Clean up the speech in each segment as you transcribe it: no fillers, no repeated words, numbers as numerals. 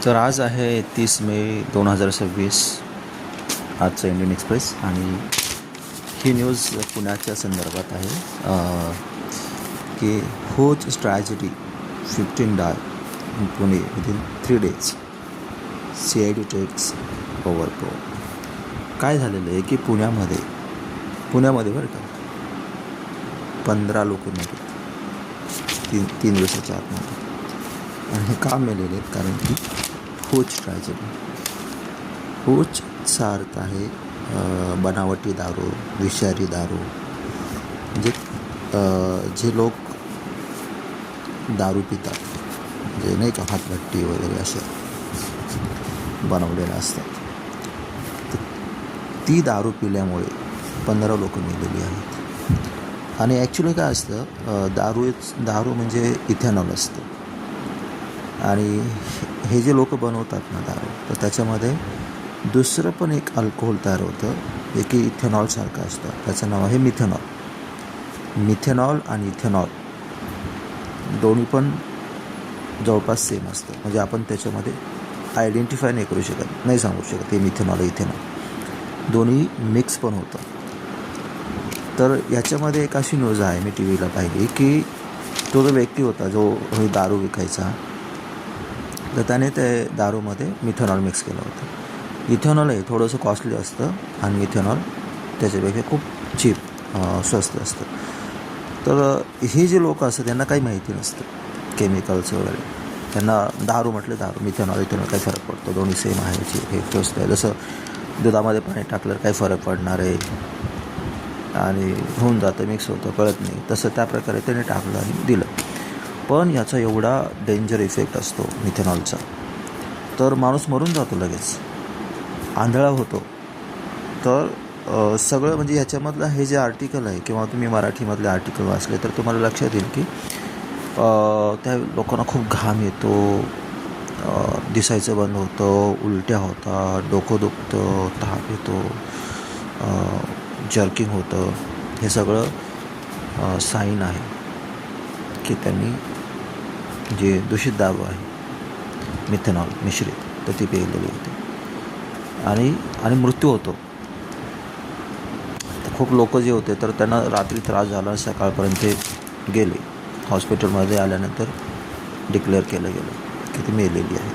तर आज आहे 30 मे 2026 आजचं इंडियन एक्सप्रेस आणि ही न्यूज पुण्याच्या संदर्भात आहे की whose tragedy 15 die in Pune within 3 days CID takes over probe. काय झालेलं आहे की पुण्यामध्ये बरं का 15 लोक मेले तीन दिवसाच्या आतमध्ये. आणि हे का मेलेले आहेत कारण की हुज ट्रॅजेडी. हुजचा अर्थ आहे बनावटी दारू, विषारी दारू. म्हणजे जे लोक दारू पितात म्हणजे नाही का हातभट्टी वगैरे अशा बनवलेल्या असतात, तर ती दारू पिल्यामुळे 15 लोक मेलेली आहेत. आणि ॲक्च्युली काय असतं, दारू म्हणजे इथेनॉल असतं. आणि हे जे लोक बनवतात ना दारू, तर त्याच्यामध्ये दुसरं पण एक अल्कोहोल तयार होतं जे की इथेनॉलसारखं असतं. त्याचं नाव आहे मिथेनॉल. मिथेनॉल आणि इथेनॉल दोन्ही पण जवळपास सेम असतं. म्हणजे आपण त्याच्यामध्ये आयडेंटिफाय नाही सांगू शकत हे मिथेनॉल इथेनॉल दोन्ही मिक्स पण होतं. तर याच्यामध्ये एक अशी न्यूज आहे, मी TV ला पाहिली की तो जो व्यक्ती होता जो दारू विकायचा, तर त्याने ते दारूमध्ये मिथेनॉल मिक्स केलं होतं. इथेनॉल हे थोडंसं कॉस्टली असतं आणि मिथेनॉल त्याच्यापेक्षा खूप चीप स्वस्त असतं. तर हे जे लोक असतात त्यांना काही माहिती नसतं केमिकल्स वगैरे. त्यांना दारू म्हटलं दारू, मिथेनॉल काय फरक पडतो, दोन्ही सेम आहे, हे स्वस्त आहे. जसं दुधामध्ये पाणी टाकल्यावर काही फरक पडणार आहे आणि होऊन जातं, मिक्स होतं, कळत नाही. तसं त्या प्रकारे त्याने टाकलं आणि दिलं. पण याचा एवढा डेंजर इफेक्ट असतो मिथेनॉलचा, तर माणूस मरून जातो लगेच, आंधळा होतो. तर सगळं म्हणजे याच्यामधलं हे जे आर्टिकल आहे किंवा तुम्ही मराठीमधले आर्टिकल वाचले तर तुम्हाला लक्षात येईल की त्या लोकांना खूप घाम येतो, दिसायचं बंद होतं, उलट्या होतात, डोकं दुखतं, ताप येतो, जर्किंग होतं. हे सगळं साईन आहे की त्यांनी जे दूषित दारू आहे मिथेनॉल मिश्रित तर ती पिलेली होती आणि मृत्यू होतो. खूप लोक जे होते तर त्यांना रात्री त्रास झाला, सकाळपर्यंत ते गेले. हॉस्पिटलमध्ये आल्यानंतर डिक्लेअर केलं गेलं की ती मेलेली आहे.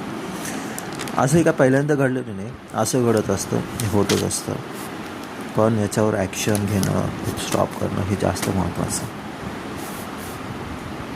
असंही का पहिल्यांदा घडलेलं नाही, असं घडत असतं, हे होतच असतं. पण याच्यावर ॲक्शन घेणं, स्टॉप करणं हे जास्त महत्त्वाचं.